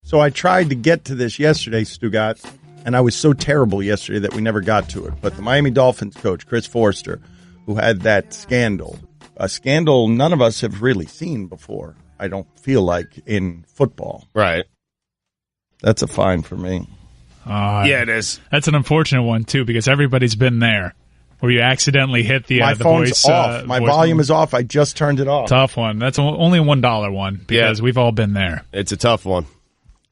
So I tried to get to this yesterday, Stugotz, and I was so terrible yesterday that we never got to it. But the Miami Dolphins coach, Chris Foerster, who had that scandal, a scandal none of us have really seen before, I don't feel like, in football. Right. That's a fine for me. Yeah, it is. That's an unfortunate one, too, because everybody's been there. Where you accidentally hit the My phone's voice off. My voice volume mode. is off. I just turned it off. Tough one. That's only a $1 one because we've all been there. It's a tough one.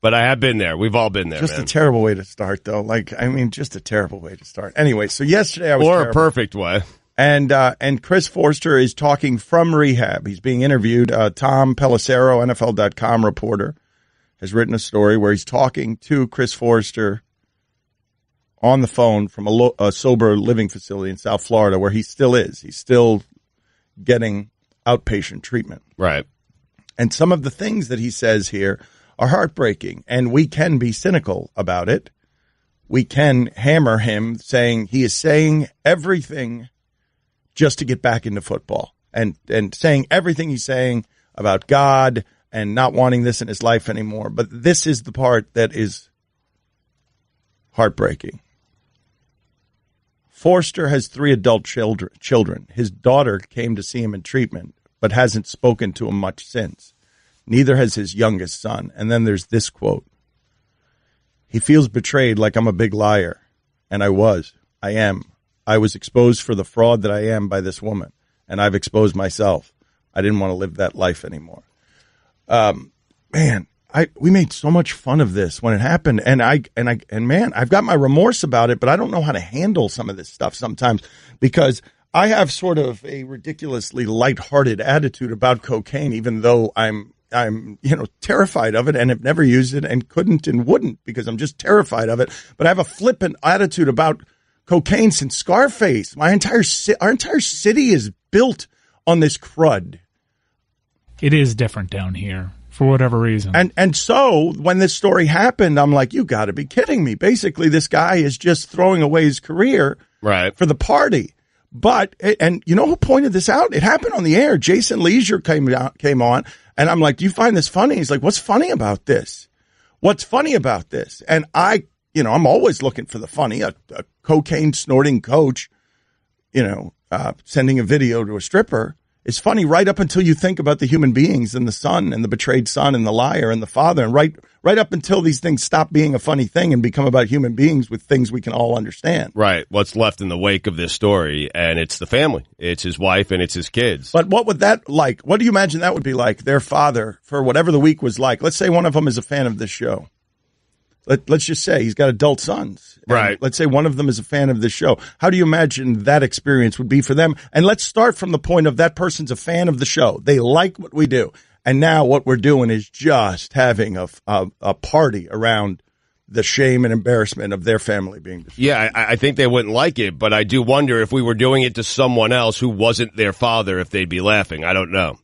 But I have been there. We've all been there, Just man. a terrible way to start, though. Just a terrible way to start. Anyway, so yesterday I was Or terrible. a perfect way. And Chris Foerster is talking from rehab. He's being interviewed. Tom Pelissero, NFL.com reporter, has written a story where he's talking to Chris Foerster on the phone from a sober living facility in South Florida, where he still is. He's still getting outpatient treatment. Right. And some of the things that he says here are heartbreaking, and we can be cynical about it. We can hammer him saying he is saying everything just to get back into football, and saying everything he's saying about God and not wanting this in his life anymore. But this is the part that is heartbreaking. Foerster has 3 adult children. His daughter came to see him in treatment, but hasn't spoken to him much since. Neither has his youngest son. And then there's this quote. He feels betrayed, like I'm a big liar. And I am. I was exposed for the fraud that I am by this woman. And I've exposed myself. I didn't want to live that life anymore. We made so much fun of this when it happened, and man, I've got my remorse about it, but I don't know how to handle some of this stuff sometimes because I have sort of a ridiculously lighthearted attitude about cocaine, even though I'm terrified of it and have never used it and couldn't and wouldn't because I'm just terrified of it. But I have a flippant attitude about cocaine since Scarface. Our entire city is built on this crud. It is different down here. For whatever reason. And so when this story happened, I'm like, you got to be kidding me. Basically, this guy is just throwing away his career for the party. But, and you know who pointed this out? It happened on the air. Jason Leisure came on, and I'm like, do you find this funny? He's like, what's funny about this? What's funny about this? And I'm always looking for the funny. A cocaine snorting coach, sending a video to a stripper. It's funny right up until you think about the human beings and the son and the betrayed son and the liar and the father. And right up until these things stop being a funny thing and become about human beings with things we can all understand. Right. What's left in the wake of this story, and it's the family. It's his wife and it's his kids. But what would that like? What do you imagine that would be like? Their father, for whatever the week was like. Let's say one of them is a fan of this show. Let's just say he's got adult sons. Right. Let's say one of them is a fan of this show. How do you imagine that experience would be for them? And let's start from the point of that person's a fan of the show. They like what we do. And now what we're doing is just having a party around the shame and embarrassment of their family being destroyed. Yeah, I think they wouldn't like it, but I do wonder if we were doing it to someone else who wasn't their father, if they'd be laughing. I don't know,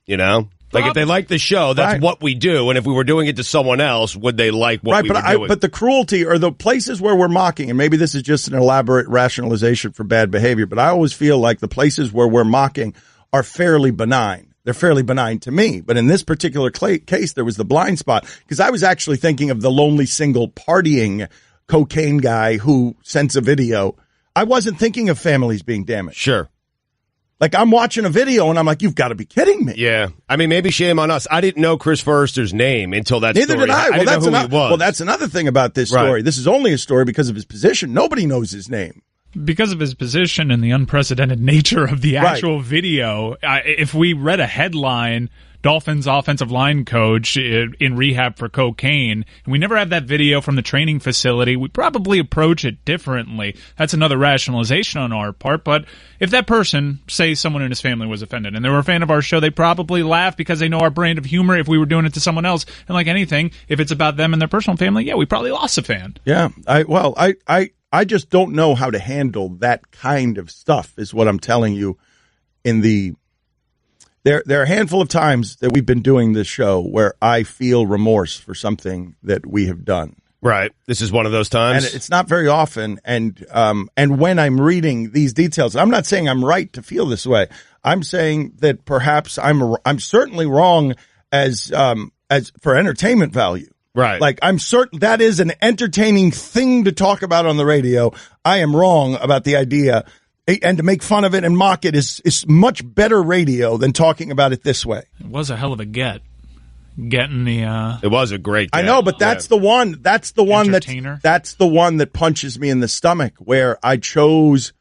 Like, if they like the show, that's what we do. And if we were doing it to someone else, would they like what we were doing? But the cruelty or the places where we're mocking, and maybe this is just an elaborate rationalization for bad behavior, but I always feel like the places where we're mocking are fairly benign. They're fairly benign to me. But in this particular case, there was the blind spot because I was actually thinking of the lonely single partying cocaine guy who sends a video. I wasn't thinking of families being damaged. Sure. Like, I'm watching a video, and I'm like, you've got to be kidding me. Yeah. I mean, maybe shame on us. I didn't know Chris Foerster's name until that Neither story. did I. I didn't know who he was. Well, that's another thing about this story. Right. This is only a story because of his position. Nobody knows his name. Because of his position and the unprecedented nature of the actual video, if we read a headline, Dolphins offensive line coach in rehab for cocaine, and we never have that video from the training facility, we probably approach it differently. That's another rationalization on our part, but if that person, say someone in his family was offended, and they were a fan of our show, they probably laugh because they know our brand of humor if we were doing it to someone else. And like anything, if it's about them and their personal family, yeah, we probably lost a fan. Yeah, I just don't know how to handle that kind of stuff is what I'm telling you. There are a handful of times that we've been doing this show where I feel remorse for something that we have done. Right. This is one of those times. And it's not very often. And when I'm reading these details, I'm not saying I'm right to feel this way. I'm saying that perhaps I'm certainly wrong as for entertainment value. Right. Like, I'm certain that is an entertaining thing to talk about on the radio. I am wrong about the idea. And to make fun of it and mock it is much better radio than talking about it this way. It was a hell of a get. Getting the It was a great get. I know, but that's the one. That's the one that's the one that punches me in the stomach, where I chose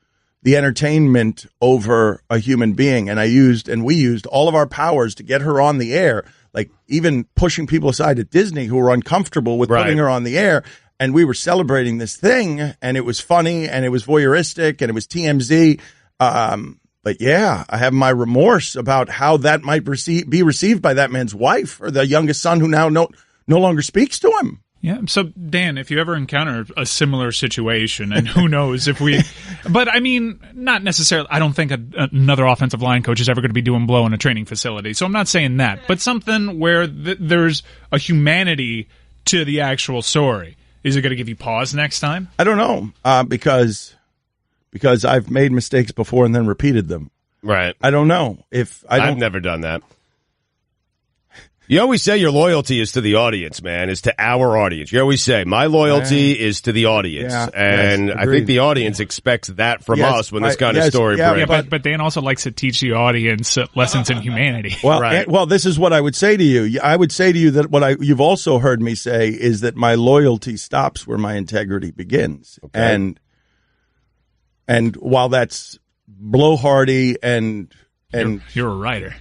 the entertainment over a human being, and we used all of our powers to get her on the air. Like, even pushing people aside at Disney who were uncomfortable with putting her on the air. And we were celebrating this thing, and it was funny, and it was voyeuristic, and it was TMZ. But yeah, I have my remorse about how that might be received by that man's wife or the youngest son who now no longer speaks to him. Yeah. So, Dan, if you ever encounter a similar situation, and who knows if we, but I mean, not necessarily, I don't think another offensive line coach is ever going to be doing blow in a training facility. So I'm not saying that, but something where there's a humanity to the actual story. Is it going to give you pause next time? I don't know, because I've made mistakes before and then repeated them. Right. I don't know if I've never done that. You always say your loyalty is to the audience, man, is to our audience. You always say, my loyalty is to the audience. Yeah, and yes, I think the audience expects that from us when this kind of story breaks. Yeah, but Dan also likes to teach the audience lessons in humanity. Well, right. Well, this is what I would say to you. I would say to you that what you've also heard me say is that my loyalty stops where my integrity begins. Okay. And while that's blowhardy and you're a writer.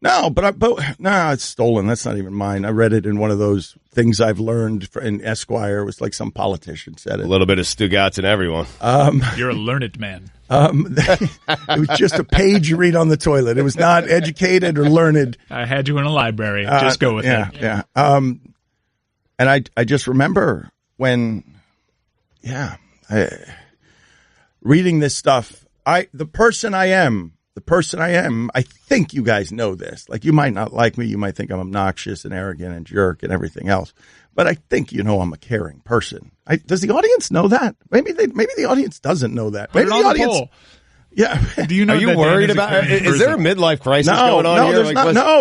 No, but it's stolen. That's not even mine. I read it in one of those things I've learned in Esquire. It was like some politician said it. A little bit of Stugotz in everyone. You're a learned man. It was just a page you read on the toilet. It was not educated or learned. I had you in a library. Just go with it. Yeah. And I just remember when, reading this stuff. The person I am, I think you guys know this. Like, you might not like me. You might think I'm obnoxious and arrogant and jerk and everything else. But I think I'm a caring person. Does the audience know that? Maybe the audience doesn't know that. Maybe the audience. Poll. Yeah. Do you know? Are you worried about? Is there a midlife crisis going on here?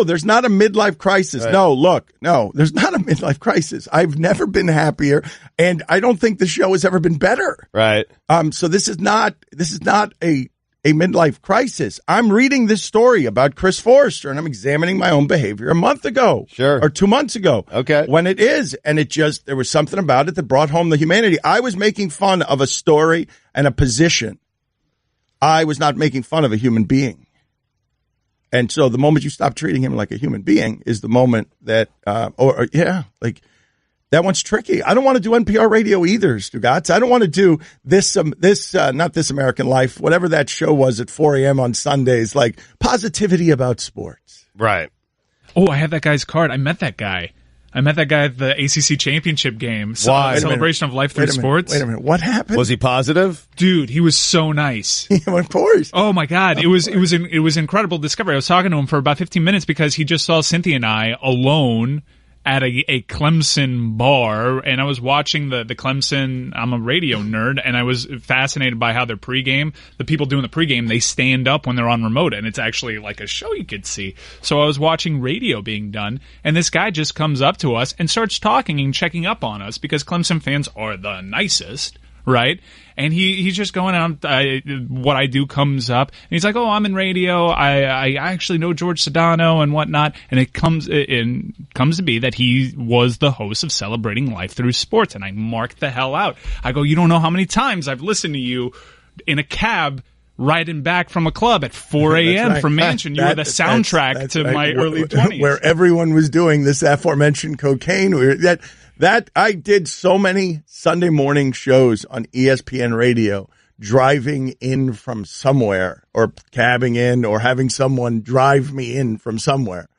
There's not a midlife crisis. Right. No, there's not a midlife crisis. I've never been happier, and I don't think the show has ever been better. Right. So this is not a midlife crisis. I'm reading this story about Chris Foerster, and I'm examining my own behavior a month ago. Sure. Or 2 months ago. Okay. When it is. And there was something about it that brought home the humanity. I was making fun of a story and a position. I was not making fun of a human being. And so the moment you stop treating him like a human being is the moment that, that one's tricky. I don't want to do NPR radio either, Stugotz. I don't want to do not This American Life, whatever that show was at 4 a.m. on Sundays, like positivity about sports. Right. Oh, I have that guy's card. I met that guy at the ACC championship game. Why? Celebration of life through sports. Wait a minute. What happened? Was he positive? Dude, he was so nice. Of course. Oh my God. It was incredible discovery. I was talking to him for about 15 minutes because he just saw Cynthia and I alone at a Clemson bar, and I was watching the Clemson. I'm a radio nerd, and I was fascinated by how their pregame, the people doing the pregame, they stand up when they're on remote, and it's actually like a show you could see. So I was watching radio being done, and this guy just comes up to us and starts talking and checking up on us because Clemson fans are the nicest. Right? And he's just going out, what I do comes up, and he's like, oh, I'm in radio, I actually know George Sedano and whatnot, and it comes to be that he was the host of Celebrating Life Through Sports, and I marked the hell out. I go, you don't know how many times I've listened to you in a cab riding back from a club at 4 a.m. from Mansion. You were the soundtrack to my early 20s. Where everyone was doing this aforementioned cocaine. That I did so many Sunday morning shows on ESPN radio, driving in from somewhere or cabbing in or having someone drive me in from somewhere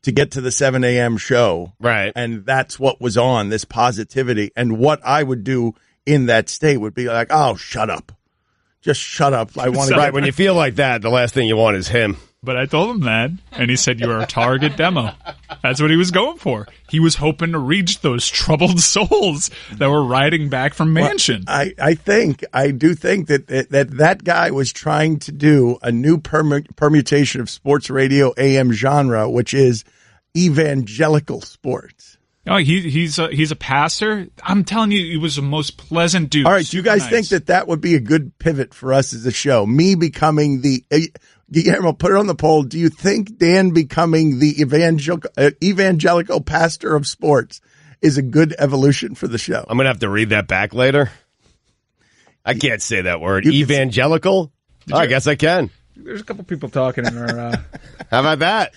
to get to the 7 a.m. show. Right. And that's what was on, this positivity. And what I would do in that state would be like, oh, shut up. Just shut up. I want to. Right. When you feel like that, the last thing you want is him. But I told him that, and he said, you are a target demo. That's what he was going for. He was hoping to reach those troubled souls that were riding back from Mansion. Well, I do think that guy was trying to do a new permutation of sports radio AM genre, which is evangelical sports. Oh, he's a passer. I'm telling you, he was the most pleasant dude. All right, do you guys think that would be a good pivot for us as a show? Me becoming the Guillermo, put it on the poll. Do you think Dan becoming the evangelical pastor of sports is a good evolution for the show? I'm gonna have to read that back later. I can't say that word. Evangelical? I guess I can. There's a couple people talking in our... How about that?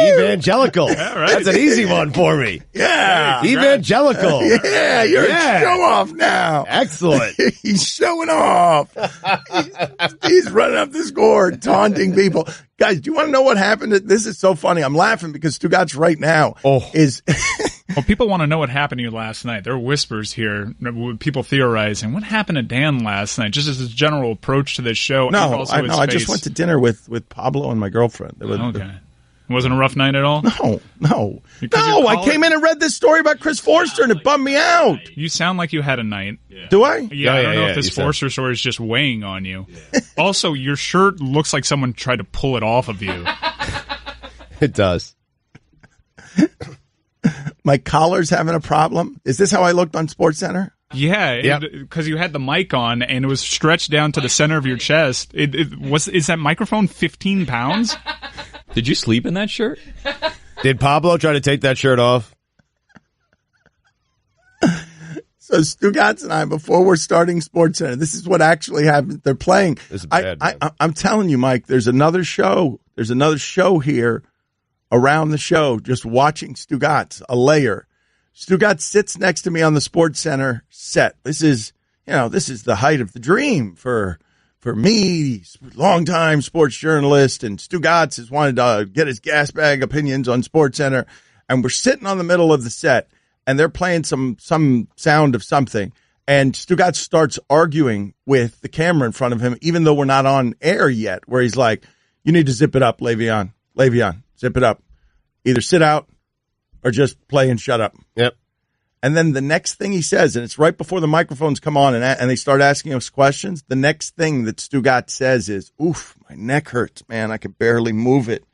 Evangelical. Yeah, right. That's an easy one for me. Yeah. Evangelical. Yeah, you're a show-off now. Excellent. He's showing off. He's running up the score, taunting people. Guys, do you want to know what happened? This is so funny. I'm laughing because Stugotz right now is... Well, people want to know what happened to you last night. There are whispers here, people theorizing. What happened to Dan last night? Just as a general approach to this show. No, I just went to dinner with Pablo and my girlfriend. Okay. It wasn't a rough night at all? No. I came in and read this story about Chris Foerster and it bummed me out. You sound like you had a night. Yeah. Do I? Yeah, I don't know if this Foerster story is just weighing on you. Yeah. Also, your shirt looks like someone tried to pull it off of you. It does. My collar's having a problem. Is this how I looked on SportsCenter? Yeah, because you had the mic on and it was stretched down to the center of your chest. Is that microphone 15 pounds? Did you sleep in that shirt? Did Pablo try to take that shirt off? So Stugotz and I, before we're starting SportsCenter, this is what actually happened. They're playing. This is bad, I'm telling you, Mike, there's another show. There's another show here around the show, just watching Stugotz, a layer. Stugotz sits next to me on the SportsCenter set. This is the height of the dream for me, longtime sports journalist, and Stugotz has wanted to get his gas bag opinions on SportsCenter. And we're sitting on the middle of the set, and they're playing some sound of something. And Stugotz starts arguing with the camera in front of him, even though we're not on air yet, where he's like, "You need to zip it up, Le'Veon. Zip it up. Either sit out or just play and shut up." Yep. And then the next thing he says, and it's right before the microphones come on and they start asking us questions, the next thing that Stugotz says is, "Oof, my neck hurts, man. I could barely move it.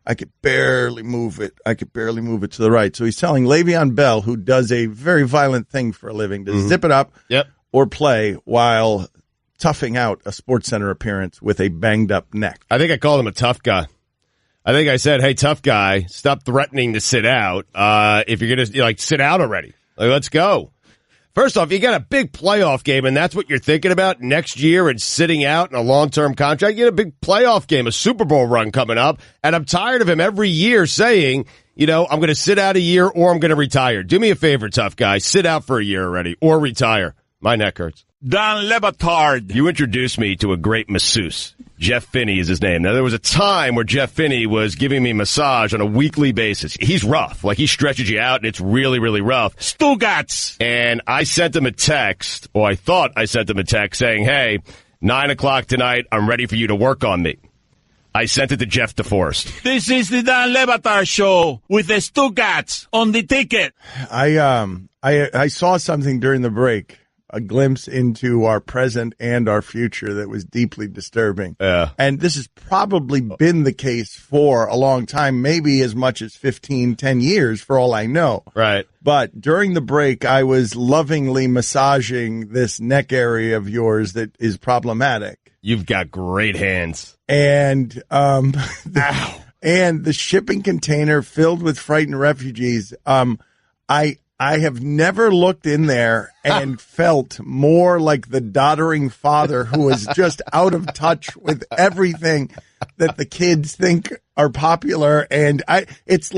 I could barely move it to the right." So he's telling Le'Veon Bell, who does a very violent thing for a living, to zip it up or play while toughing out a SportsCenter appearance with a banged up neck. I think I called him a tough guy. I think I said, "Hey, tough guy, stop threatening to sit out. If you're going to sit out already, let's go." First off, you got a big playoff game, and that's what you're thinking about next year and sitting out in a long-term contract. You got a big playoff game, a Super Bowl run coming up, and I'm tired of him every year saying, I'm going to sit out a year or I'm going to retire. Do me a favor, tough guy. Sit out for a year already or retire. My neck hurts. Dan le Batard. You introduced me to a great masseuse. Jeff Finney is his name. Now, there was a time where Jeff Finney was giving me massage on a weekly basis. He's rough. Like, he stretches you out, and it's really, really rough. Stugotz. And I sent him a text, or I thought I sent him a text saying, "Hey, 9 o'clock tonight, I'm ready for you to work on me." I sent it to Jeff DeForest. This is the Dan le Batard show with the Stugotz on the ticket. I saw something during the break, a glimpse into our present and our future that was deeply disturbing. Yeah. And this has probably been the case for a long time, maybe as much as 10 years for all I know. Right. But during the break, I was lovingly massaging this neck area of yours that is problematic. You've got great hands. And and the shipping container filled with frightened refugees, I have never looked in there and felt more like the doddering father who is just out of touch with everything that the kids think are popular. And it's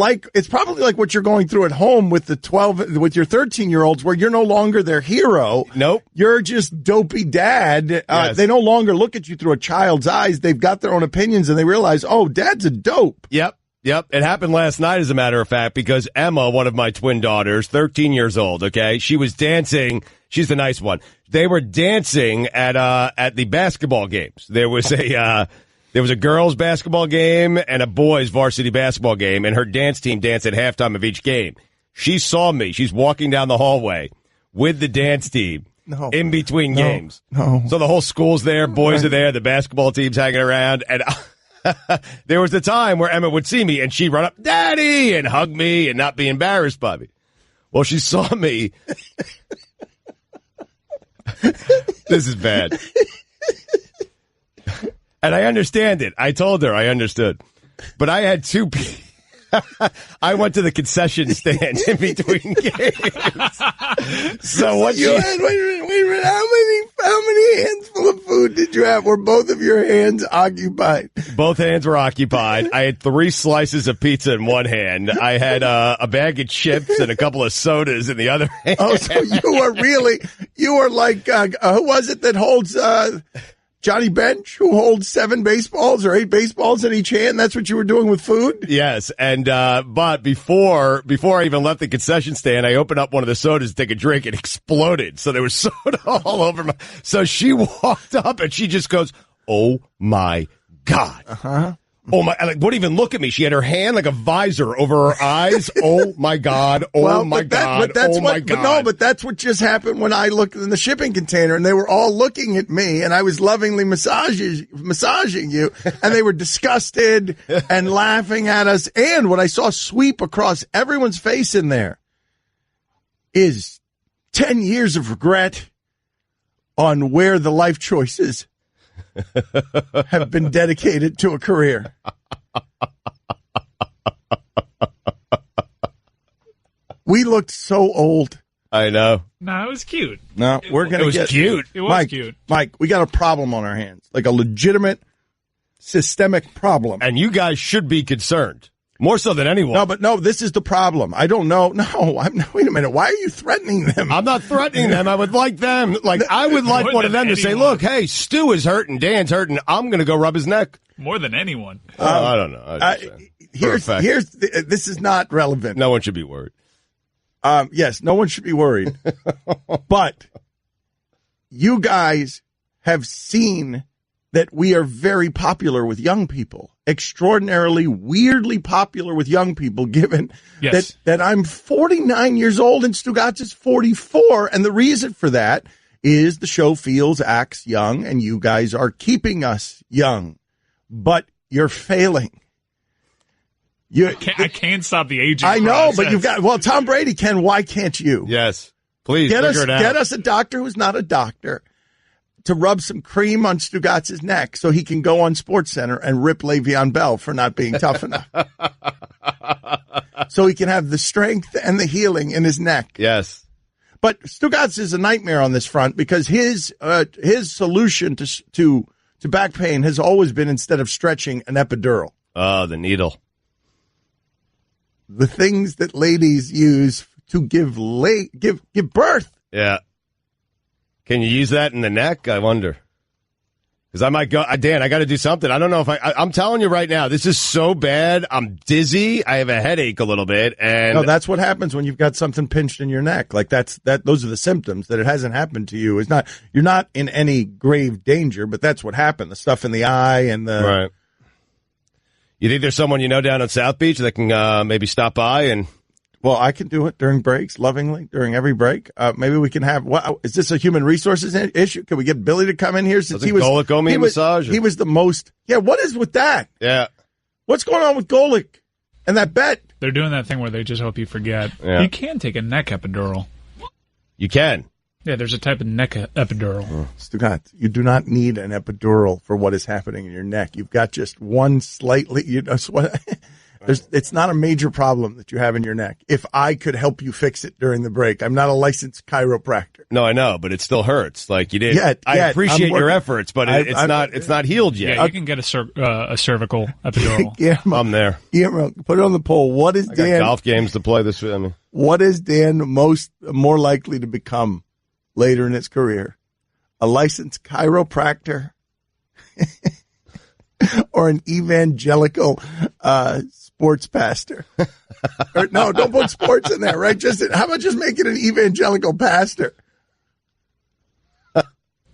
probably like what you're going through at home with with your 13-year-olds, where you're no longer their hero. Nope. You're just dopey dad. Yes. They no longer look at you through a child's eyes. They've got their own opinions and they realize, oh, dad's a dope. Yep. It happened last night, as a matter of fact, because Emma, one of my twin daughters, 13 years old, okay, she was dancing. She's the nice one. They were dancing at the basketball games. There was a girls' basketball game and a boys' varsity basketball game, and her dance team danced at halftime of each game. She saw me. She's walking down the hallway with the dance team in between games. No. So the whole school's there, boys are there, the basketball team's hanging around, and there was a time where Emma would see me and she'd run up, "Daddy," and hug me and not be embarrassed by me. Well, she saw me. This is bad. And I understand it. I told her I understood. But I had two people. I went to the concession stand in between games. So what You had, wait a minute. How many hands full of food did you have? Were both of your hands occupied? Both hands were occupied. I had 3 slices of pizza in one hand. I had a bag of chips and a couple of sodas in the other hand. Oh, so you were like, who was it that holds, Johnny Bench, who holds 7 baseballs or 8 baseballs in each hand? That's what you were doing with food? Yes, and but before I even left the concession stand, I opened up one of the sodas to take a drink. It exploded, so there was soda all over my. So she walked up and she just goes, "Oh my God!" Oh my! Like, wouldn't even look at me. She had her hand like a visor over her eyes. Oh my God! Oh my God! Oh my God! But that's what just happened when I looked in the shipping container, and they were all looking at me, and I was lovingly massaging you, and they were disgusted and laughing at us. And what I saw sweep across everyone's face in there is 10 years of regret on where the life choices have been dedicated to a career. We looked so old. I know. No, it was cute. No, we're going to get cute. It was cute. Mike, we got a problem on our hands, like a legitimate systemic problem. And you guys should be concerned. More so than anyone. No, this is the problem. I don't know. Wait a minute. Why are you threatening them? I'm not threatening them. I would like them. I would like one of them to say, look, hey, Stu is hurting. Dan's hurting. I'm going to go rub his neck. More than anyone. I don't know. This is not relevant. No one should be worried. Yes, no one should be worried. But you guys have seen that we are very popular with young people. Extraordinarily, weirdly popular with young people, given that I'm 49 years old and Stugotz is 44. And the reason for that is the show acts young, and you guys are keeping us young. But you're failing. I can't stop the aging I know, process. but you've got, well, Tom Brady can. Why can't you? Yes. Please, get figure it out. Get us a doctor who's not a doctor to rub some cream on Stugotz's neck so he can go on SportsCenter and rip Le'Veon Bell for not being tough enough. So he can have the strength and the healing in his neck. Yes. But Stugotz is a nightmare on this front because his solution to back pain has always been, instead of stretching, an epidural. Oh, the needle. The things that ladies use to give birth. Yeah. Can you use that in the neck? I wonder. Because I might go, Dan, I got to do something. I don't know if I'm telling you right now, this is so bad. I'm dizzy. I have a headache a little bit. And no, that's what happens when you've got something pinched in your neck. Like those are the symptoms. That it hasn't happened to you. You're not in any grave danger, but that's what happened. The stuff in the eye and the. Right. You think there's someone you know down at South Beach that can maybe stop by and. Well, I can do it during breaks, lovingly, during every break. Maybe we can have. Is this a human resources issue? Can we get Billy to come in here? Since massage. He was the most. Yeah, what is with that? Yeah. What's going on with Golick and that bet? They're doing that thing where they just hope you forget. Yeah. You can take a neck epidural. You can. Yeah, there's a type of neck epidural. Stugotz, you do not need an epidural for what is happening in your neck. You've got just one slightly. It's not a major problem that you have in your neck. If I could help you fix it during the break, I'm not a licensed chiropractor. No, I know, but it still hurts. Like you did. I appreciate your efforts, but it's not healed yet. Yeah, you can get a cervical epidural. Guillermo, I'm there. Guillermo, put it on the poll. What is Dan? Golf games to play this. I mean, what is Dan more likely to become later in his career? A licensed chiropractor or an evangelical sports pastor? Or, no, don't put sports in there, right? How about just make it an evangelical pastor?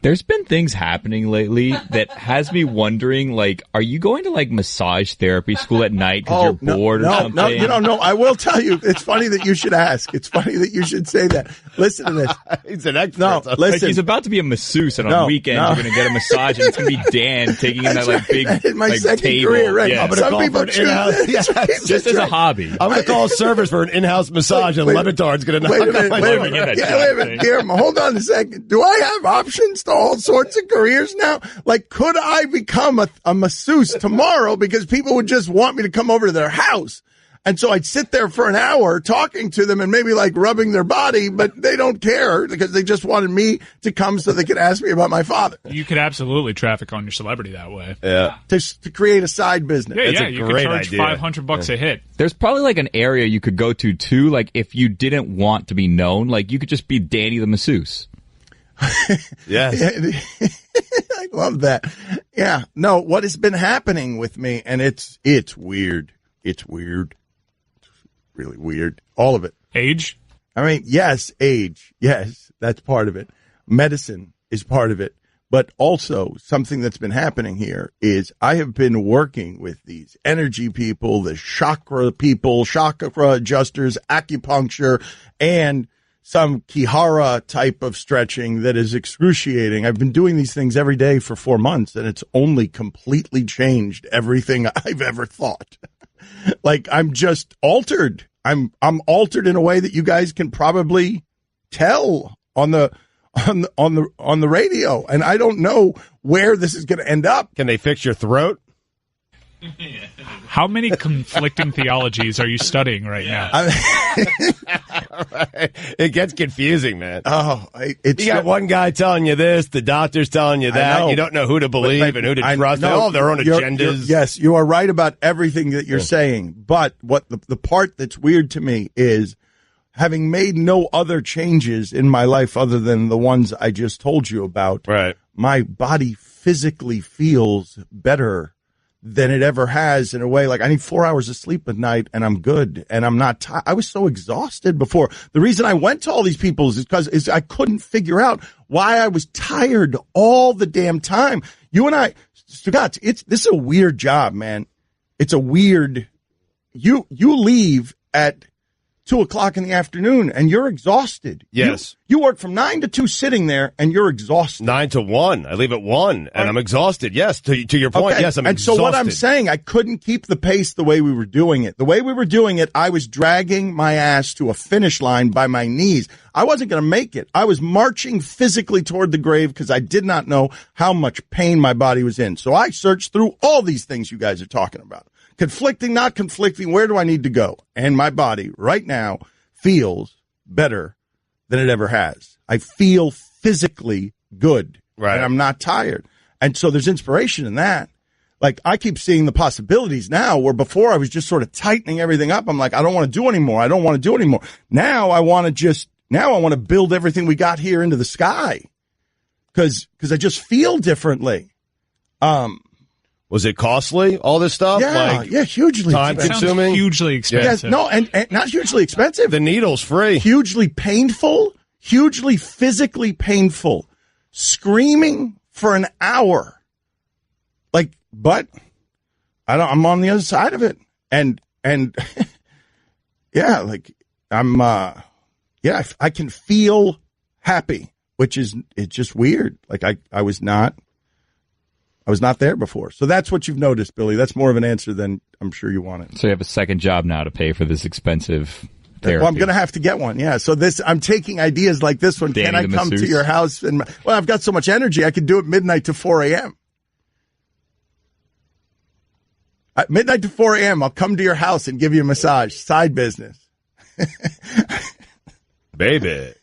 There's been things happening lately that has me wondering, like, are you going to, like, massage therapy school at night because you're bored or something? No, I will tell you. It's funny that you should ask. It's funny that you should say that. Listen to this. He's an expert. No, listen. Like, he's about to be a masseuse, and on weekends you're going to get a massage, and it's going to be Dan taking in that, like, big my like, second table. career, right? Yeah. Some people choose this. Just as a hobby. I'm going to call service for an in-house massage, and Levitard's going to knock on my door. Wait a minute, Guillermo, hold on a second. Do I have options to all sorts of careers now? Like, could I become a masseuse tomorrow because people would just want me to come over to their house? And so I'd sit there for an hour talking to them and maybe like rubbing their body, but they don't care because they just wanted me to come so they could ask me about my father. You could absolutely traffic on your celebrity that way. Yeah. To create a side business. Yeah, a you great could charge idea. $500 a hit. There's probably like an area you could go to too, like if you didn't want to be known, like you could just be Danny the masseuse. Yes. I love that. Yeah. No, what has been happening with me, and it's weird. It's weird. It's really weird. All of it. Age? I mean, yes, age. Yes, that's part of it. Medicine is part of it. But also something that's been happening here is I have been working with these energy people, the chakra people, chakra adjusters, acupuncture, and some Kihara type of stretching that is excruciating. I've been doing these things every day for 4 months, and it's only completely changed everything I've ever thought. Like, I'm just altered. I'm altered in a way that you guys can probably tell on the radio, and I don't know where this is going to end up. Can they fix your throat? How many conflicting theologies are you studying right now? It gets confusing, man. Oh, You got one guy telling you this, the doctor's telling you that. You don't know who to believe and who to trust. They all have their own agendas. Yes, you are right about everything that you're saying. But what the part that's weird to me is having made no other changes in my life other than the ones I just told you about. Right. My body physically feels better than it ever has, in a way. Like, I need 4 hours of sleep at night and I'm good and I'm not tired. I was so exhausted before. The reason I went to all these people is because I couldn't figure out why I was tired all the damn time. You and I, Stugotz, this is a weird job, man. It's a weird, you leave at 2:00 in the afternoon and you're exhausted. Yes. You work from 9 to 2 sitting there and you're exhausted. 9 to 1. I leave at 1 and I'm exhausted. Yes. To your point. Okay. Yes. I'm and exhausted. So what I'm saying, I couldn't keep the pace the way we were doing it. The way we were doing it, I was dragging my ass to a finish line by my knees. I wasn't going to make it. I was marching physically toward the grave because I did not know how much pain my body was in. So I searched through all these things you guys are talking about. Conflicting, not conflicting, where do I need to go? And my body right now feels better than it ever has. I feel physically good. Right. And I'm not tired. And so there's inspiration in that. Like, I keep seeing the possibilities now where before I was just sort of tightening everything up. I'm like, I don't want to do anymore. I don't want to do anymore. Now I want to build everything we got here into the sky. Cause I just feel differently. Was it costly, all this stuff? Yeah, hugely time expensive. consuming? Hugely expensive. Yes, no, and not hugely expensive. The needle's free. Hugely painful, hugely physically painful. Screaming for an hour. Like, but I'm on the other side of it. And yeah, like I can feel happy, it's just weird. Like I was not there before. So that's what you've noticed, Billy. That's more of an answer than I'm sure you wanted. So you have a second job now to pay for this expensive therapy. Well, I'm going to have to get one. Yeah. So I'm taking ideas like this one. Danny Can I come masseuse? to your house? Well, I've got so much energy. I could do it midnight to 4 a.m. At midnight to 4 a.m. I'll come to your house and give you a massage. Side business. Baby.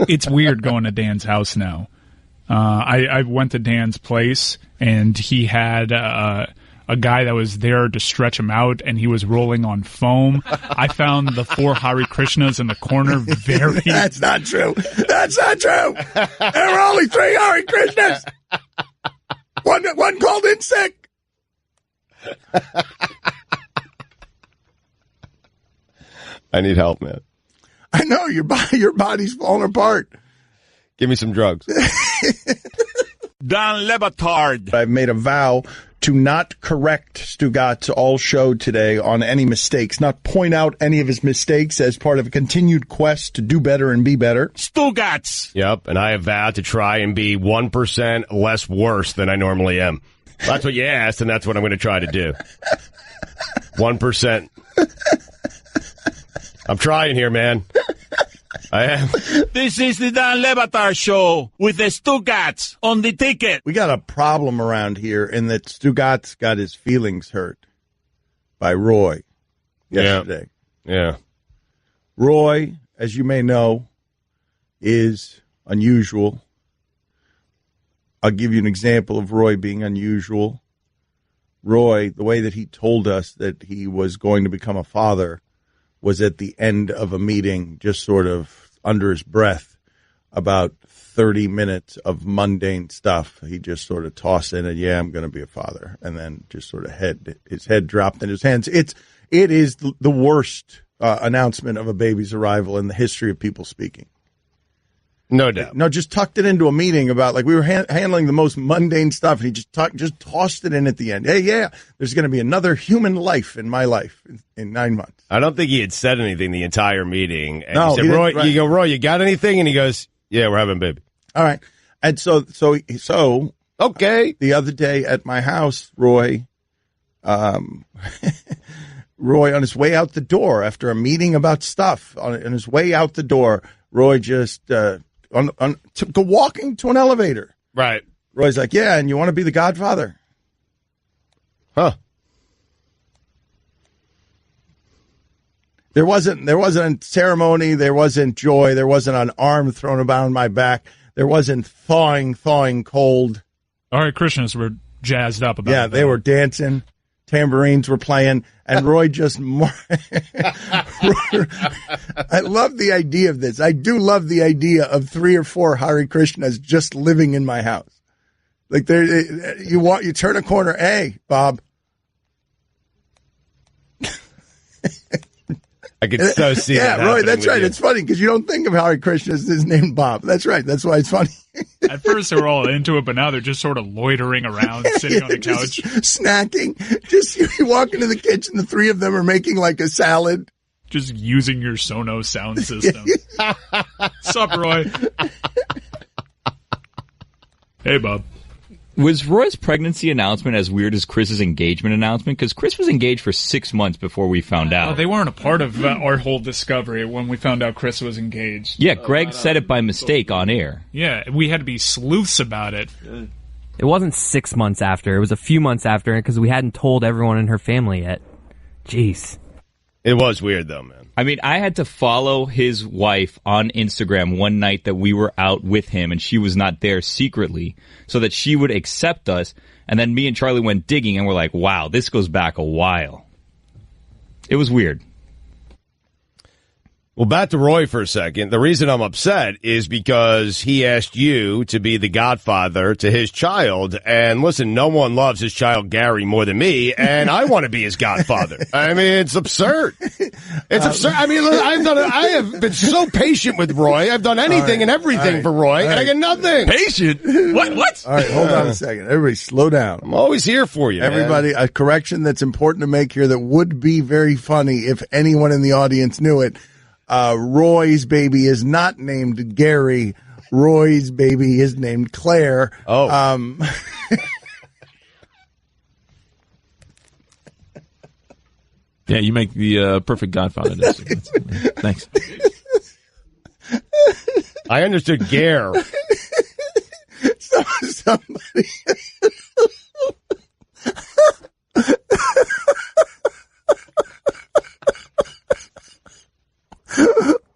It's weird going to Dan's house now. I went to Dan's place, and he had a guy that was there to stretch him out, and he was rolling on foam. I found the 4 Hare Krishnas in the corner very... That's not true. That's not true. There were only 3 Hare Krishnas. One called in sick. I need help, man. I know your body's falling apart. Give me some drugs. Dan Le Batard. I've made a vow to not correct Stugotz all show today on any mistakes, not point out any of his mistakes as part of a continued quest to do better and be better. Stugotz. Yep, and I have vowed to try and be 1% less worse than I normally am. That's what you asked, and that's what I'm going to try to do. 1%. I'm trying here, man. I am. This is the Dan Le Batard Show with the Stugotz on the ticket. We got a problem around here in that Stugotz got his feelings hurt by Roy yesterday. Yeah. Roy, as you may know, is unusual. I'll give you an example of Roy being unusual. Roy, the way that he told us that he was going to become a father was at the end of a meeting, just sort of under his breath, about 30 minutes of mundane stuff. He just sort of tossed in and, yeah, I'm going to be a father. And then just sort of his head dropped in his hands. It is the worst announcement of a baby's arrival in the history of people speaking. No doubt. No, just tucked it into a meeting about, like, we were handling the most mundane stuff, and he just tossed it in at the end. Hey, yeah, there's going to be another human life in my life in 9 months. I don't think he had said anything the entire meeting. And no, he said, Roy, right. You go, Roy, you got anything? And he goes, yeah, we're having a baby. All right. And so okay. The other day at my house, Roy, Roy, on his way out the door after a meeting about stuff, on his way out the door, Roy just walking to an elevator. Right. Roy's like, yeah, and you want to be the godfather? Huh. There wasn't a ceremony. There wasn't joy. There wasn't an arm thrown about my back. There wasn't thawing cold. All right, Christians were jazzed up about it. Yeah, they were dancing. Tambourines were playing, and Roy just I love the idea of this. I do love the idea of 3 or 4 Hare Krishnas just living in my house. Like, you turn a corner, hey, Bob. I could so see that. Yeah, Roy, that's right. It's funny because you don't think of Hare Krishna as his name Bob. That's right. That's why it's funny. At first they were all into it, but now they're just sort of loitering around, sitting on the couch. Snacking. Just you walk into the kitchen, the 3 of them are making like a salad. Just using your Sonos sound system. Sup, Roy? Hey, Bob. Was Roy's pregnancy announcement as weird as Chris's engagement announcement? Because Chris was engaged for 6 months before we found out. Oh, they weren't a part of our whole discovery when we found out Chris was engaged. Yeah, Greg said it by mistake on air. Yeah, we had to be sleuths about it. It wasn't 6 months after. It was a few months after because we hadn't told everyone in her family yet. Jeez. It was weird, though, man. I mean, I had to follow his wife on Instagram one night that we were out with him, and she was not there secretly, so that she would accept us. And then me and Charlie went digging, and we're like, wow, this goes back a while. It was weird. Well, back to Roy for a second. The reason I'm upset is because he asked you to be the godfather to his child. And listen, no one loves his child Gary more than me, and I want to be his godfather. I mean, it's absurd. It's absurd. I mean, I have been so patient with Roy. I've done anything and everything for Roy, and I get nothing. Patient? What? All right, hold on a second. Everybody slow down. I'm always here for you, Everybody, man. A correction that's important to make here that would be very funny if anyone in the audience knew it. Roy's baby is not named Gary. Roy's baby is named Claire. Oh. Yeah, you make the perfect godfather. Thanks. I understood Gare. Somebody.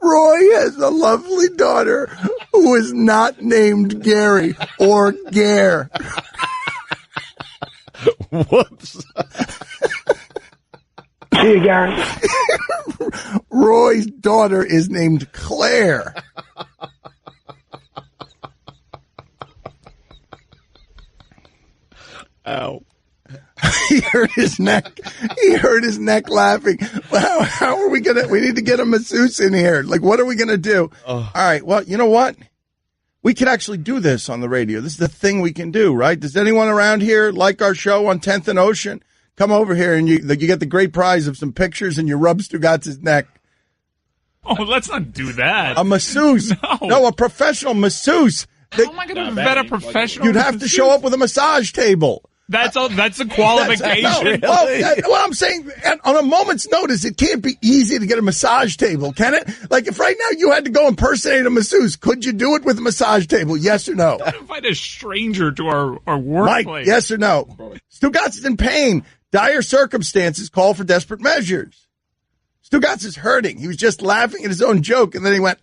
Roy has a lovely daughter who is not named Gary or Gare. Whoops. See you, Gary. Roy's daughter is named Claire. Ow. He hurt his neck. He hurt his neck laughing. Well, how are we going to? We need to get a masseuse in here. Like, what are we going to do? All right. Well, you know what? We could actually do this on the radio. This is the thing we can do, right? Does anyone around here like our show on 10th and Ocean? Come over here and you get the great prize of some pictures and you rub Stugotz's neck. Oh, let's not do that. A masseuse. No, a professional masseuse. How am I going to vet a professional? You'd have to show up with a massage table. That's a qualification. Well, I'm saying on a moment's notice, it can't be easy to get a massage table, can it? Like if right now you had to go impersonate a masseuse, could you do it with a massage table? Yes or no? Invite a stranger to our workplace. Mike, yes or no? Stugotz is in pain. Dire circumstances call for desperate measures. Stugotz is hurting. He was just laughing at his own joke, and then he went,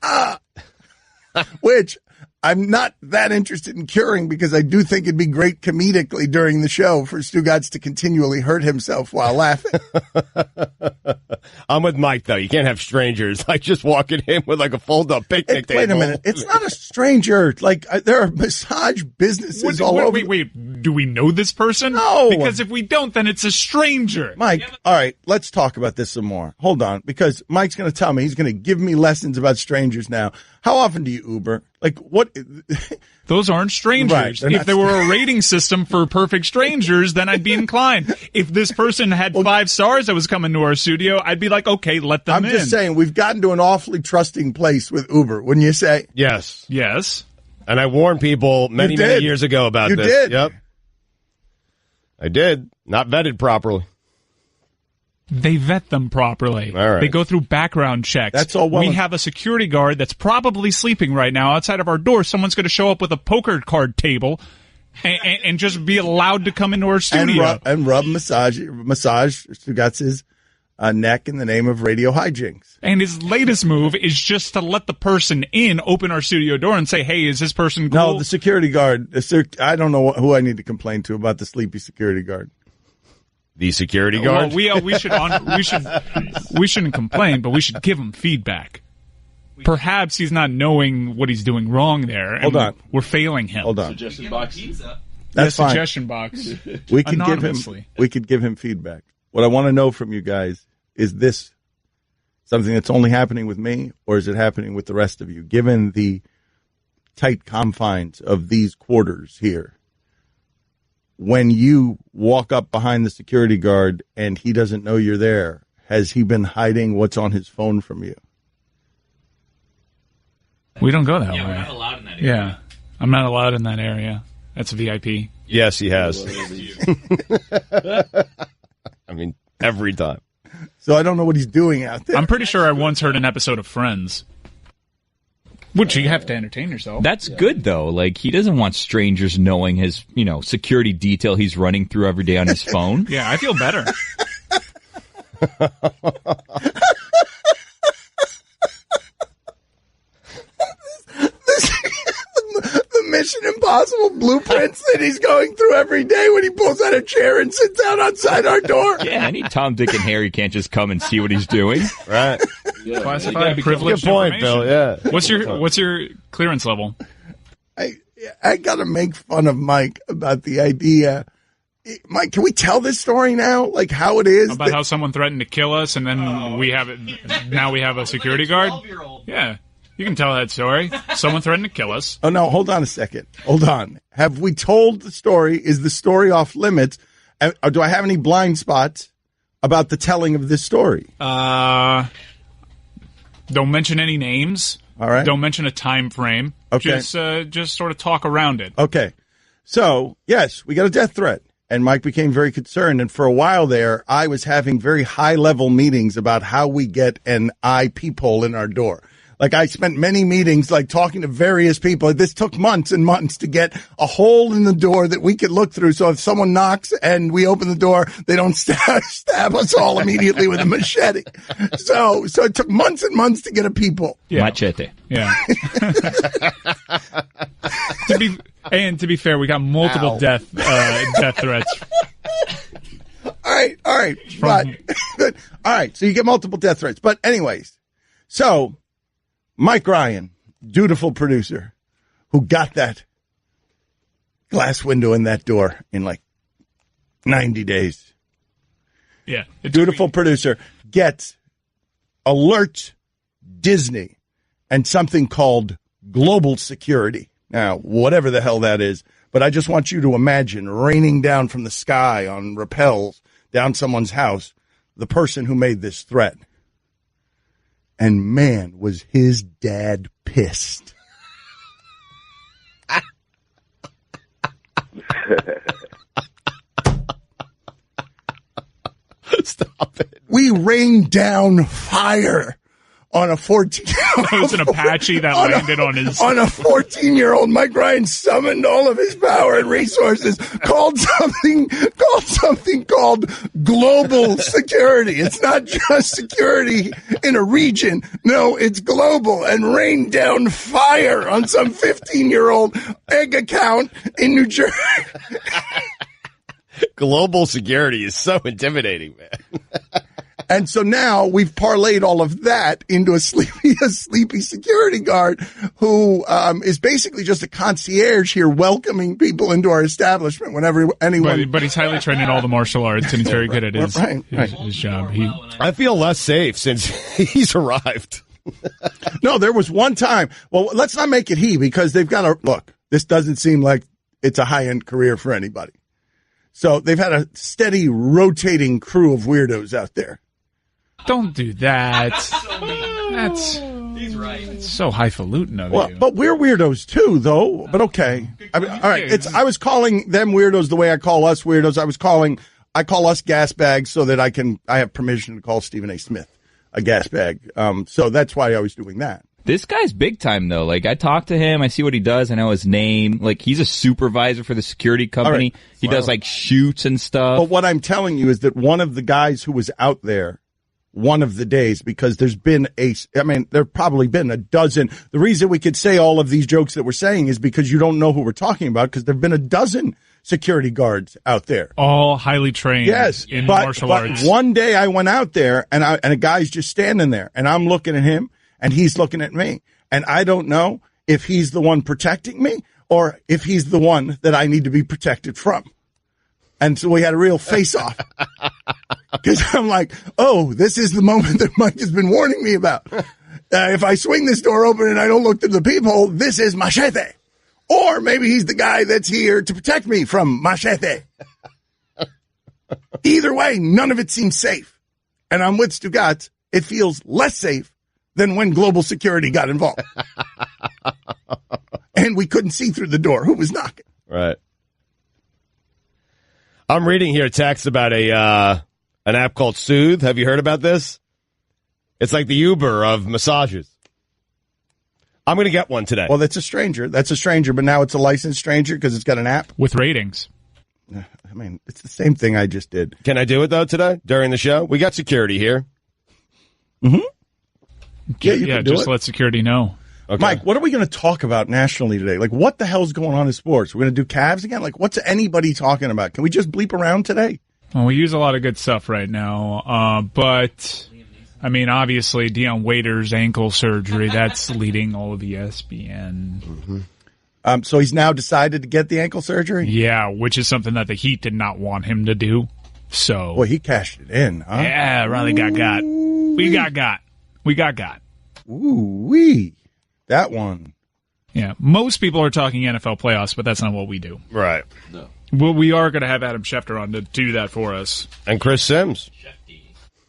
which I'm not that interested in curing because I do think it'd be great comedically during the show for Stugotz to continually hurt himself while laughing. I'm with Mike, though. You can't have strangers like just walking in with like a fold-up picnic table. Wait a minute. It's not a stranger. Like there are massage businesses all over. Wait. Do we know this person? No. Because if we don't, then it's a stranger. Mike, all right, let's talk about this some more. Hold on, because Mike's going to tell me he's going to give me lessons about strangers now. How often do you Uber? Like what? Those aren't strangers. Right, if there were a rating system for perfect strangers, then I'd be inclined. If this person had 5 stars that was coming to our studio, I'd be like, okay, let them in. I'm just saying, we've gotten to an awfully trusting place with Uber, wouldn't you say? Yes. Yes. And I warned people many years ago about this. You did. Yep. I did. Not vetted properly. They vet them properly. All right. They go through background checks. That's all well. We have a security guard that's probably sleeping right now outside of our door. Someone's going to show up with a poker card table and just be allowed to come into our studio. And rub massage Stugotz's neck in the name of radio hijinks. And his latest move is just to let the person in, open our studio door and say, hey, is this person cool? No, the security guard. I don't know who I need to complain to about the sleepy security guard. The security guard? Well, we shouldn't complain, but we should give him feedback. Perhaps he's not knowing what he's doing wrong there. And Hold on. We're failing him. Hold on. Suggestion box. That's fine. Suggestion box. We could give him feedback. What I want to know from you guys is this something that's only happening with me, or is it happening with the rest of you? Given the tight confines of these quarters here, when you walk up behind the security guard and he doesn't know you're there, has he been hiding what's on his phone from you? We don't go that way. We're not allowed in that area. Yeah. I'm not allowed in that area. That's VIP. Yes, he has. I mean, every time. So I don't know what he's doing out there. I'm pretty sure I once heard an episode of Friends. Which you have to entertain yourself. That's good, though. Like, he doesn't want strangers knowing his, security detail he's running through every day on his phone. Yeah, I feel better. The Mission Impossible blueprints that he's going through every day when he pulls out a chair and sits down outside our door. Yeah, any Tom, Dick, and Harry can't just come and see what he's doing. Right. Classified privileged Good point, information. Bill, yeah. What's your clearance level? I got to make fun of Mike about the idea. Mike, can we tell this story now? Like how it is? About how someone threatened to kill us and then we have a security guard? Yeah. You can tell that story. Someone threatened to kill us. Oh, no, hold on a second. Hold on. Have we told the story? Is the story off limits? Or do I have any blind spots about the telling of this story? Don't mention any names. All right. Don't mention a time frame. Okay. Just sort of talk around it. Okay. So, yes, we got a death threat. And Mike became very concerned. And for a while there, I was having very high-level meetings about how we get an eye peephole in our door. Like I spent many meetings like talking to various people. This took months and months to get a hole in the door that we could look through. So if someone knocks and we open the door, they don't stab us all immediately with a machete. So it took months and months to get a peephole. Yeah. Machete. Yeah. To be fair, we got multiple death threats. All right. But, good. All right. So you get multiple death threats. But anyways, so Mike Ryan, dutiful producer, who got that glass window in that door in like 90 days. Yeah. Dutiful producer gets alert Disney and something called global security. Now, whatever the hell that is, but I just want you to imagine raining down from the sky on rappels down someone's house, the person who made this threat. And man, was his dad pissed. Stop it. We rained down fire on a 14-year-old. It was an Apache that landed on his... On a 14-year-old. Mike Ryan summoned all of his power and resources, called something called global security. It's not just security in a region. No, it's global, and rained down fire on some 15-year-old egg account in New Jersey. Global security is so intimidating, man. And so now we've parlayed all of that into a sleepy security guard who is basically just a concierge here, welcoming people into our establishment whenever anyone. But he's highly trained in all the martial arts, and he's very good at his job. I feel less safe since he's arrived. No, there was one time. Well, let's not make it he, because they've got a look. This doesn't seem like it's a high-end career for anybody. So they've had a steady rotating crew of weirdos out there. Don't do that. He's right. It's so highfalutin of you. But we're weirdos too, though. But okay. I mean, all right. I was calling them weirdos the way I call us weirdos. I call us gas bags so that I have permission to call Stephen A. Smith a gas bag. So that's why I was doing that. This guy's big time, though. Like, I talk to him. I see what he does. I know his name. Like, he's a supervisor for the security company. Right. He does, like, shoots and stuff. But what I'm telling you is that one of the guys who was out there one of the days, because there's been there've probably been a dozen. The reason we could say all of these jokes that we're saying is because you don't know who we're talking about, because there've been a dozen security guards out there. All highly trained in martial arts. One day I went out there and a guy's just standing there and I'm looking at him and he's looking at me. And I don't know if he's the one protecting me or if he's the one that I need to be protected from. And so we had a real face-off. Because I'm like, oh, this is the moment that Mike has been warning me about. If I swing this door open and I don't look through the peephole, this is Machete. Or maybe he's the guy that's here to protect me from Machete. Either way, none of it seems safe. And I'm with Stugotz. It feels less safe than when global security got involved. And we couldn't see through the door who was knocking. Right. I'm reading here text about an app called Soothe. Have you heard about this? It's like the Uber of massages. I'm going to get one today. Well, that's a stranger, but now it's a licensed stranger because it's got an app. With ratings. I mean, it's the same thing I just did. Can I do it, though, today, during the show? We got security here. Mm-hmm. Yeah, just let security know. Okay. Mike, what are we going to talk about nationally today? Like, what the hell's going on in sports? We're going to do Cavs again? Like, what's anybody talking about? Can we just bleep around today? Well, we use a lot of good stuff right now, but, I mean, obviously, Deion Waiter's ankle surgery, that's leading all of ESPN. Mm-hmm. So he's now decided to get the ankle surgery? Yeah, which is something that the Heat did not want him to do. So, well, he cashed it in, huh? Yeah, Riley got. We got. Ooh-wee. That one. Yeah, most people are talking NFL playoffs, but that's not what we do. Right. No. Well, we are going to have Adam Schefter on to do that for us. And Chris Sims.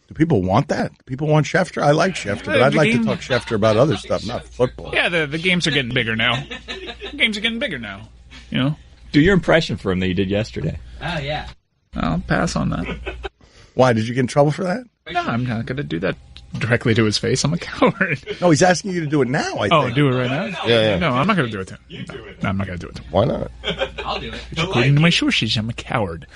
Do people want that? Do people want Schefter? I like Schefter, but I'd like to talk Schefter about other stuff, not football. Yeah, the games are getting bigger now. You know? Do your impression for him that you did yesterday. Oh, yeah. I'll pass on that. Why? Did you get in trouble for that? No, I'm not going to do that directly to his face. I'm a coward. No, he's asking you to do it now, I think. Oh, do it right now? Yeah. No, I'm not going to do it to him. No, I'm not going to do it to him. Why not? I'll do it. According to my sources, I'm a coward.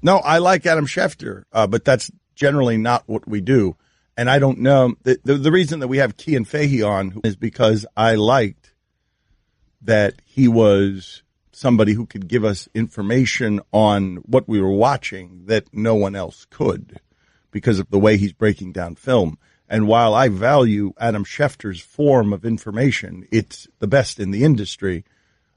No, I like Adam Schefter, but that's generally not what we do. And I don't know. The reason that we have Key and Fahey on is because I liked that he was somebody who could give us information on what we were watching that no one else could because of the way he's breaking down film. And while I value Adam Schefter's form of information, it's the best in the industry.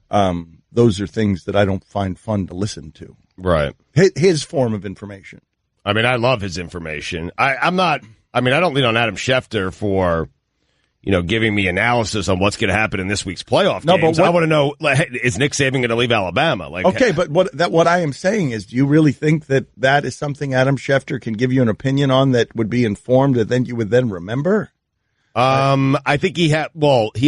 Those are things that I don't find fun to listen to. Right. His form of information. I mean, I love his information. I don't lean on Adam Schefter for, giving me analysis on what's going to happen in this week's playoff games. I want to know, is Nick Saban going to leave Alabama? Okay, but what I am saying is, do you really think that is something Adam Schefter can give you an opinion on that would be informed that then you would then remember? I think he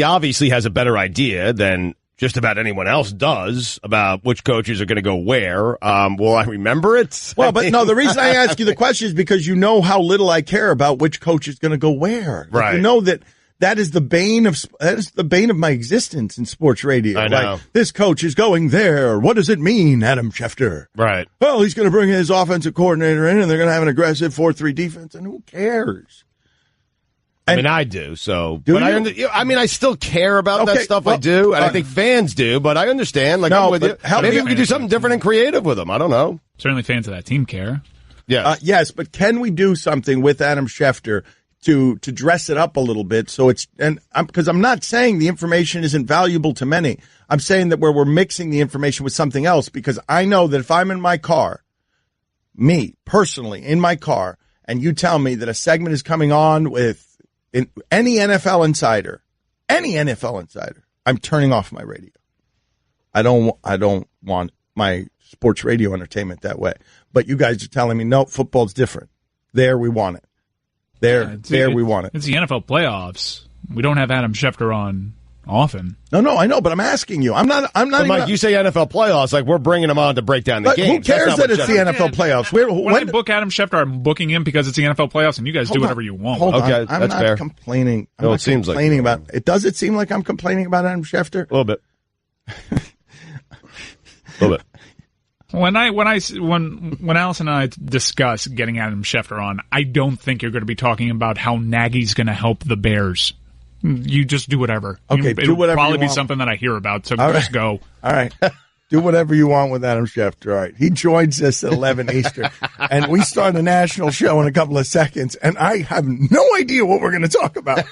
obviously has a better idea than just about anyone else does about which coaches are going to go where. Will I remember it? Well, but no, the reason I ask you the question is because you know how little I care about which coach is going to go where. Right. You know that is the bane of my existence in sports radio. I know. Like, this coach is going there. What does it mean, Adam Schefter? Right. Well, he's going to bring his offensive coordinator in, and they're going to have an aggressive 4-3 defense, and who cares? I do. So, but I still care about that stuff. Well, I do, and I think fans do. But I understand. Like, I'm with you. Maybe we could do something different and creative with them. I don't know. Certainly, fans of that team care. Yeah. Yes, but can we do something with Adam Schefter to dress it up a little bit? So because I'm not saying the information isn't valuable to many. I'm saying that where we're mixing the information with something else, because I know that if I'm in my car, me personally in my car, and you tell me that a segment is coming on with any NFL insider, I'm turning off my radio. I don't want my sports radio entertainment that way. But you guys are telling me, no, football's different. There we want it. We want it. It's the NFL playoffs. We don't have Adam Schefter on often. No, I know, but I'm asking you. I'm not. But Mike, you say NFL playoffs, like we're bringing him on to break down the game. Who cares that it's the NFL playoffs? When I book Adam Schefter, I'm booking him because it's the NFL playoffs, and you guys do whatever you want. Okay, I'm that's not fair. complaining. I'm No, not it seems like complaining about it. Does it seem like I'm complaining about Adam Schefter? A little bit. A little bit. When Allison and I discuss getting Adam Schefter on, I don't think you're going to be talking about how Nagy's going to help the Bears. You just do whatever. Okay, It'll whatever probably you be want. something that I hear about, so All just right. go. All right. Do whatever you want with Adam Schefter. All right. He joins us at 11 Eastern, and we start a national show in a couple of seconds, and I have no idea what we're going to talk about.